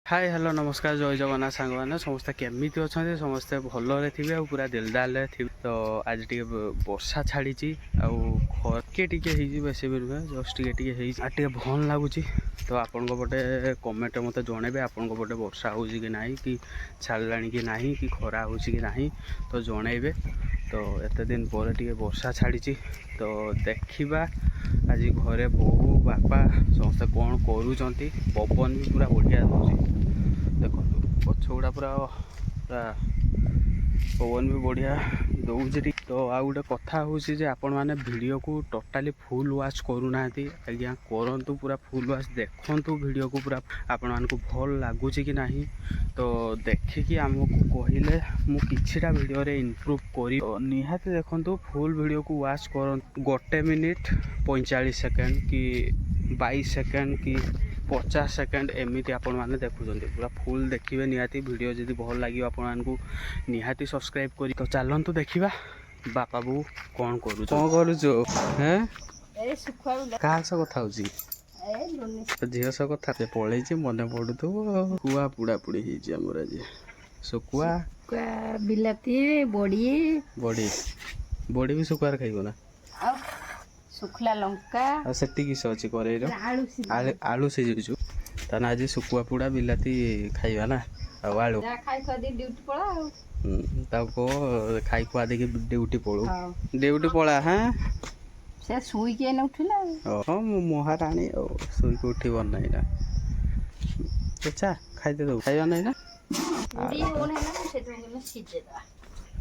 Hi hello नमस्कार जय जगन्नाथ सांग मैंने समस्ते केमिति अच्छा समस्ते भलरे थे आ पूरा दिलदार थे तो आज टे वर्षा छाड़ी आके बेस भी नुहे जस्ट टे भल लगुच तो आपण पटे कमेंट मत जनइबे आपण पटे वर्षा हो कि ना कि छाड़ा कि ना कि खरा हो कि ना तो जनइबे तो एत दिन पर टे वर्षा छाड़ी तो देखा आज घरे बोऊ बापा समस्ते कौन करुँच पवन भी पूरा बढ़िया दूसरी देखो गछ गुड़ा पूरा पूरा पवन भी बढ़िया दौर तो आ गोटे कथा हूँ आपण मैंने वीडियो को टोटाली फुल वॉच करूना आज्ञा करूँ पूरा फुल वॉच देखु वीडियो को पूरा आपण मानक भल लगुच कि ना तो देखिकी आमको कहले मुझा वीडियो रे इम्प्रूव करी तो निहाती देखु फुल वीडियो को वॉच कर 1 मिनिट 45 सेकेंड कि 22 सेकेंड कि 50 सेकेंड एमती आपण मैंने देखुं पूरा फुल देखिए निहाती वीडियो जब भल लगे आपण निहाती सब्सक्राइब करी तो चलतु देखा बापा बो कौन करू क्या सह कथा हो झील सह कथा पलैची मन पड़ू कुआ पुड़ा पुड़ी होमर आज शुकुआ बिलाती बड़ी बड़ी बड़ी भी शुकुआ खाइब ना सुखला लंका से किस अच्छी करेर आलू सीझुचु ताने आज शुकुआ पुड़ा बिलाती खाइबा ना आलू खाई खुआ देखिए ड्यूटी पलू ड्यूटी पला हाँ से सुई के न उठिला ओहो मो महाराणी सुई को उठी बन ना अच्छा खाइदे दो खाइबा नहीं ना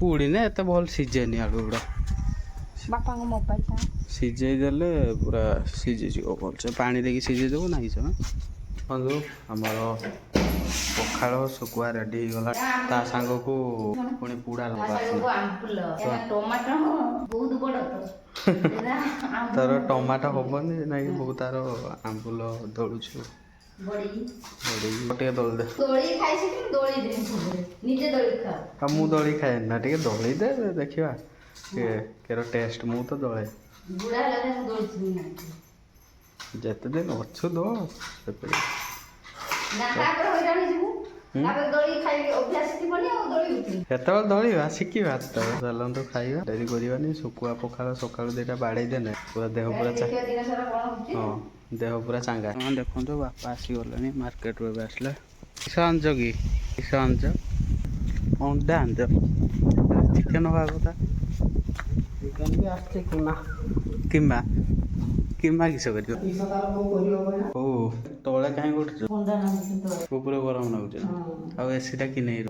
पुड़ी ने एत भल सीझेनि आलू गुड़ा बापा मोबाइल सीझे देले पूरा सीझी भल पानी देकी सीझे देव ना बंधु आमर पखाड़ शुकुआ रेडी गला ता सांग को पुणी पुड़ा तार टमाटो हेनी ना बहुत तार आंबुल दलुछु बड़ी दल दे मु दली खाए ना टे दली दे देखा केर टेस्ट मु तो दले जिते दिन अच्छु दो केतल दलिया शिखा चलतु खाଇବା डेरी करवानी शुकुआ पखाड़ सकाल दुटा बाड़े देने पूरा देह पूरा हाँ देह पूरा चांगा देखो बापा आसीगले मार्केट रू आसले किस आंच कि किस आंच अंडा आंच चिकेन हवा कथा चिकेन भी आसছে किमा किमा किस कर तले कहीं ऊपर गरम लगुच आ एसीटा कि नहीं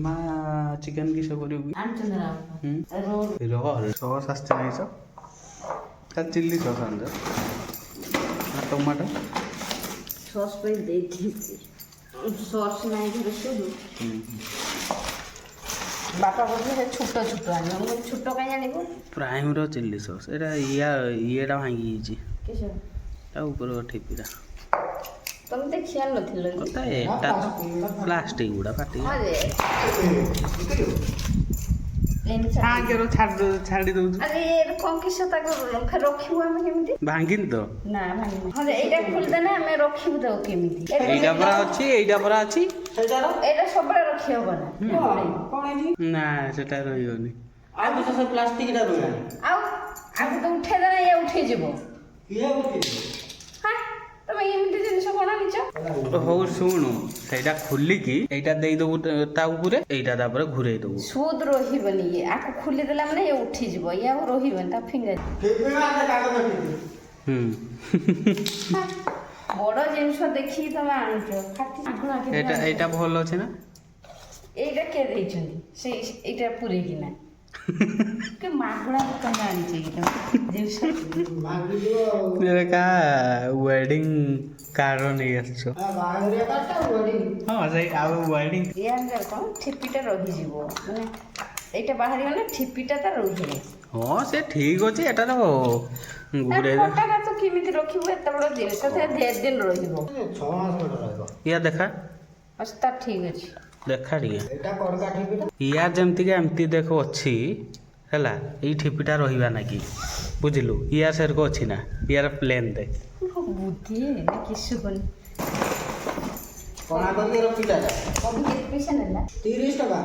माँ चिकेन किस रोल सस आस चिल्ली सस आन टमाटो सॉस पे दे दी सॉस नहीं घर शुरू बापा बोलते छोट छोट आने छोट कहीं आनिबो प्राइम रो चिल्ली सॉस एटा येटा भांगी हिची ऊपर ठिपीरा तुम तो ख्याल नथिलो कता एटा प्लास्टिक गुडा फाटी छाड़ी दो अरे ये कौन किस रखिबो हम केमिति भांगिन तो ना भांगिन हां एटा खोल देना हम रखिबो तो केमिति एटा परा अछि एटा परा अछि एटा सबरे रखि होबो ना कोन ना सेटा रहियोनी आ तो से प्लास्टिक टा रही आ तो उठे देना ये उठे जिवो किए उठे हां तमे एमिति जिनिस कोन आनिच हो सुनु सेटा खुली की एटा देई दबु ता ऊपर एटा ता पर घुरे दबु सूद रहिबनी ये आको खुली देला माने ये उठी जिवो या रहिबन ता फिंगर फेफेमा आ कागज बड़ जिनिस देखि तमे आनिचो खाती आगुना के एटा एटा भल अछि ना एटा के देइछन से एटा पुरे कि ना के मागुड़ा तमे आनिचे जिनिस मेरे का वेडिंग कार्ड नहीं आछो बांगरिया काटा वेडिंग हां सही आ वेडिंग यार कोन ठिपीटा रहि जिवो माने एटा बाहरी गले ठिपीटा त रहि हां से ठीक अछि एटा तो घुरे फोटा तो किमिति रखिबो एत बड़ जिनिस से ढेर दिन रहिबो 6 मास बड़ रहबो या देखा अस्ता ठीक अछि देखा रे एटा करका ठिपीटा यार जमती के एमती देखो अच्छी हैला ई ठिपीटा रहिबा ना कि बुझलु यार सर को अच्छी ना यार प्लेन दे बुद्धि है ना किसु कोन କଣା କରିକି ରଖିଟା କୋବି କେତେ ପଇସା ନେଲା 30 ଟଙ୍କା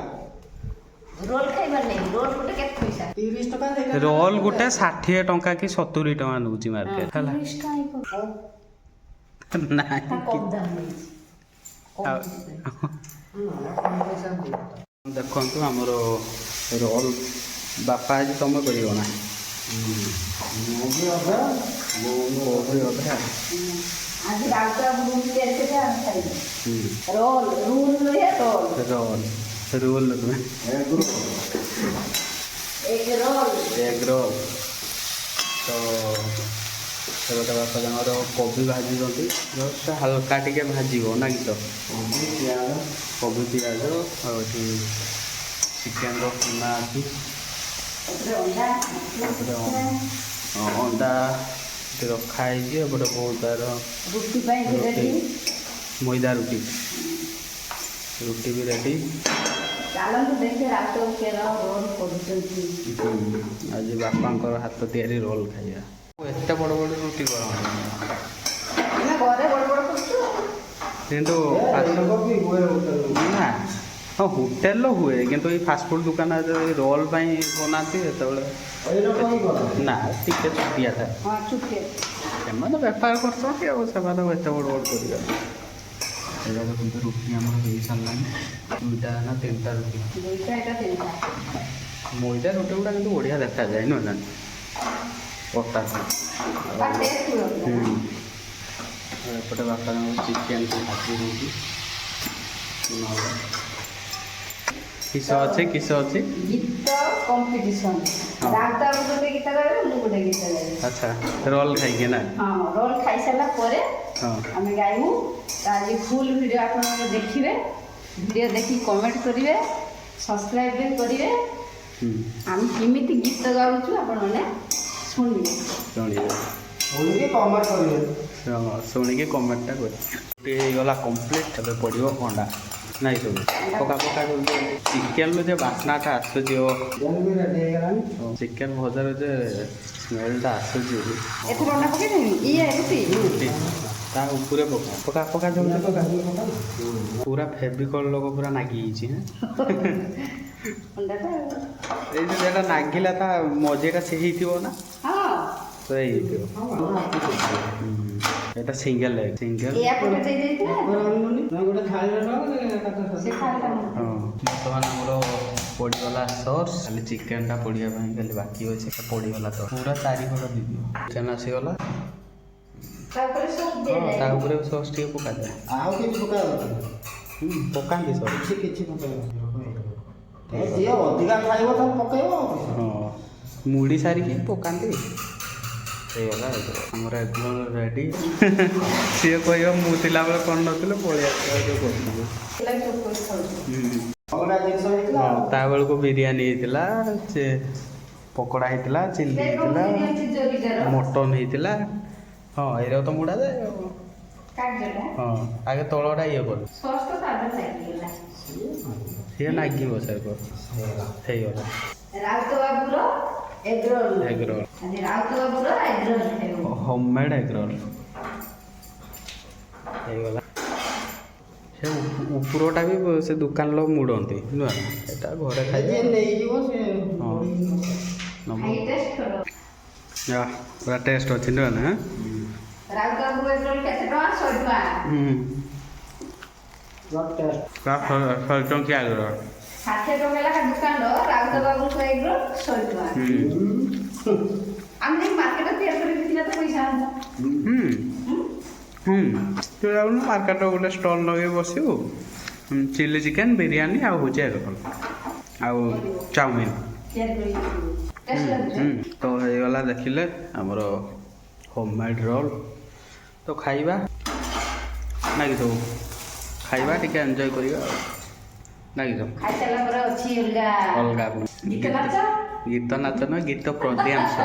ରୋଲ ଖାଇବାର ନାହିଁ ରୋଲ ଗୋଟେ କେତେ ପଇସା 30 ଟଙ୍କା ସେଇଟା ରୋଲ୍ ଗୋଟେ 60 ଟଙ୍କା କି 70 ଟଙ୍କା ନେଉଛି ମାର୍କେଟ ହେଲା 30 ଟଙ୍କା ନାଇଁ କମ୍ ଦାମ ନେଇଛି ଆଉ- କମ ପଇସା ଦିଅ ଦେଖନ୍ତୁ ଆମର ରୋଲ୍ ବାପା ଆଜି ତମେ କରିବ ନା ମୁଁ ବି ଅଧା କୋବି ଅଧା ଆଜି ରାଉତ ବୁଲୁ ତିଆରି କରି ଆମେ ଖାଇବୁ ହୁଁ। ରୋଲ ରୋଲ ନୁହେଁ ରୋଲ ରୋଲ୍ ତୁମେ ଏକ ରୋଲ ଏଗ ରୋଲ୍ ତ ଗୋଟେ ବାପା ତାଙ୍କର କୋବି ଭାଜୁଛନ୍ତି ଜଷ୍ଟ ହାଲକା ଟିକେ ଭାଜିବ ନା କି ତ କୋବି ପିଆଜ ଆଉ ଏଠି ଚିକେନ୍ର ଚୁନା ଅଛି ଏଥିରେ ଅଣ୍ଡା ଅଣ୍ଡା ଏଠି ରଖା ହେଇଛି ଏପଟେ ବହୁତ ତାର ରୁଟି ପାଇଁ ବି ରେଡି ମଇଦା ରୁଟି ବି ରେଡ଼ି ଚାଲନ୍ତୁ ଦେଖେ ରାଉତ କେର ରୋଲ କରୁଛନ୍ତି ଆଜି ବାପାଙ୍କର ହାତ ତିଆରି ରୋଲ୍ ଖାଇବା ଏତେ ବଡ଼ ବଡ଼ ରୁଟି ଗରମ ଆମେ ଘରେ ବଡ଼ ବଡ଼ କରୁଛୁ କିନ୍ତୁ ବି ହୁଏ ନା ହଁ ହୋଟେଲର ହୁଏ କିନ୍ତୁ ଏଇ ଫାଷ୍ଟଫୁଡ଼ ଦୋକାନ ରୋଲ୍ ପାଇଁ ବନାନ୍ତି ଯେତେବେଳେ ଏଇଟା କଣ କର ନା ଟିକେ ଛୋଟିଆ ଥାଏ ହଁ ଚୁଟି ସେମାନେ ବେପାର କରୁଛନ୍ତି ଆଉ ସେମାନେ ଏତେ ବଡ଼ ବଡ଼ କରିବେ ଏଇଟା ଦେଖନ୍ତୁ ରୁଟି ଆମର ହେଇସାରିଲାଣି 2ଟା ନା 3ଟା ରୁଟି ଦୁଇଟା ଏଇଟା ତିନିଟା ମଇଦା ରୁଟି ଗୁଡ଼ା କିନ୍ତୁ ବଢ଼ିଆ ଦେଖାଯାଏ ନୁହେଁ ନା ଅଟା ଟେଷ୍ଟ ହୁଏ ଏପଟେ ବାପା ଚିକେନ୍ ଭାଜି ଦେଉଛି କିସ ଅଛି ଗୀତ କମ୍ପିଟିସନ ରାଉତ ଗୋଟେ ଗୀତ ଗାଇବେ ମୁଁ ଗୋଟେ ଗୀତ ଗାଇବି ଆଚ୍ଛା ରୋଲ୍ ଖାଇକି ନା ହଁ ରୋଲ ଖାଇସାରିଲା ପରେ ହଁ ଆମେ ଗାଇବୁ ଆଜି ଫୁଲ୍ ଭିଡ଼ିଓ ଆପଣମାନେ ଦେଖିବେ ଭିଡ଼ିଓ ଦେଖି କମେଣ୍ଟ କରିବେ ସବସ୍କ୍ରାଇବ୍ ବି କରିବେ ଆମେ କେମିତି ଗୀତ ଗାଉଛୁ ଆପଣମାନେ ଶୁଣିବେ ଶୁଣିବେ ଶୁଣିକି କମେଣ୍ଟ କରିବେ ଶୁଣିକି କମେଣ୍ଟଟା କରିବେ ରୁଟି ହେଇଗଲା କମ୍ପ୍ଲିଟ୍ ଏବେ ପଡ଼ିବ ଅଣ୍ଡା ନାଇଁ ସବୁ ପକା ଚିକେନ୍ର ଯେ ବାସ୍ନାଟା ଆସୁଛି ଚିକେନ୍ ବି ରେଡ଼ି ହେଇଗଲାଣି ଚିକେନ୍ ଭଜାର ଯେ ସ୍ମେଲ୍ଟା ଆସୁଛି ଏଥର ଅଣ୍ଡା ପକେଇଦେବି ଇଏ ରୁଟି ତା ଉପରେ ପକା ଜଲ୍ଦି ପକା ପୁରା ଫେଭିକଲ୍ ଲୋକ ପୁରା ନାଗିଯାଇଛି ଅଣ୍ଡାଟା ଏଇ ଯୋଉ ଯେଟା ନାଗିଲା ତା ମଝିଟା ସେ ହେଇଥିବ ନା ହଁ ତ ହେଇଥିବ এটা সিঙ্গেল সিঙ্গেল ଏୟାରପୋର୍ଟ ଦେଇଦେଇଥିଲା ଗୋଟେ ଥାଳିରେ ସେ ଖାଇଲା ବର୍ତ୍ତମାନ ଆମର ପଡ଼ିଗଲା ସସ୍ ଖାଲି ଚିକେନ୍ଟା ପଡ଼ିବା ପାଇଁ ଖାଲି ବାକି ଅଛି ପଡ଼ିଗଲା ତ ପୁରା 4 ଖଣ୍ଡ ଦେଇଦିଅ ଚିକେନ୍ ଆସିଗଲା ତାପରେ ସବୁ ତା ଦେଇଦେଇ ଉପରେ ସସ୍ ଟିକେ ପକାଯାଏ ଆଉ କିଛି ପକାଇବ ପକାନ୍ତି ସସ୍ କିଛି ପକାଇବ ଯିଏ ଅଧିକା ଖାଇବ ତାକୁ ପକେଇବ ହଁ ମୁଡ଼ି ସାରିକି ପକାନ୍ତି ହେଇଗଲା ଆମର ଏଗ୍ ରେଡ଼ି ସିଏ କହିବ ମୁଁ ଥିଲାବେଳେ କରିନଥିଲେ ପଳେଇ ଆସିବା ଯେଉଁ କରୁଥିଲୁ ଅଲଗା ଜିନିଷ ହେଇଥିଲା ତା ବେଳକୁ ବିରିୟାନୀ ହେଇଥିଲା ସେ ପକୋଡ଼ା ହେଇଥିଲା ଚିଲି ହେଇଥିଲା ମଟନ୍ ହେଇଥିଲା ହଁ ଏଇଟା ତ ମୁଡ଼ା ଯାଏ ହଁ ଆଗେ ତଳଟା ଇଏ କରୁ ସିଏ ନାଗିବ ସାର୍ ହେଇଗଲା ରାଉତ ବାବୁର ଏଗ୍ ରୋଲ୍ ଏଗ୍ ରୋଲ୍ ଆଜି ରାଉତ ବାବୁର ଏଗ୍ ରୋଲ୍ ଖାଇବୁ ହୋମମେଡ୍ ଏଗ୍ ରୋଲ୍ ହେଇଗଲା ସେ ଉପରଟା ବି ସେ ଦୋକାନ ଲୋକ ମୁଡ଼ନ୍ତି ନୁହେଁ ନା ଏଟା ଘରେ ଖାଇବେ ନେଇଯିବ ସେ ହଁ ଖାଇ ଟେଷ୍ଟ କର ପୁରା ଟେଷ୍ଟ ଅଛି ନୁହେଁ ନା ରାଉତ ବାବୁ ଏଗ୍ ରୋଲ୍ କେତେ ଟଙ୍କା 100 ଟଙ୍କା ପୁରା 100 ଟଙ୍କିଆ ଏଗ୍ ରୋଲ୍ 60 ଟଙ୍କା ଲେଖା ଦୋକାନର ରାଉତ ବାବୁଙ୍କ ଏଗ୍ ରୋଲ୍ 100 ଟଙ୍କା ଆମେ ଯଦି ମାର୍କେଟ ତିଆରି କରି ବିକିଲେ ତ ପଇସା ଆଣନ୍ତା ତୁ ଯାଉନୁ ମାର୍କେଟରେ ଗୋଟେ ଷ୍ଟଲ୍ ଲଗେଇ ବସିବୁ ଚିଲି ଚିକେନ୍ ବିରିୟାନୀ ଆଉ ହେଉଛି ଏଗ୍ ରୋଲ୍ ଆଉ ଚାଉମିନ୍ ତିଆରି କରି ଟେଷ୍ଟ ଲାଗୁଛି ତ ହେଇଗଲା ଦେଖିଲେ ଆମର ହୋମମେଡ୍ ରୋଲ୍ ତ ଖାଇବା ନାଇଁ ସବୁ ଖାଇବା ଟିକେ ଏନ୍ଜୟ କରିବା ଆଉ ନାଇଁ ସବୁ ଖାଇସାରିଲା ପରେ ଅଛି ଅଲଗା ଗୀତ ନାଚ ଗୀତ ନାଚ ନୁହେଁ ଗୀତ ପଦ୍ୟାଂଶ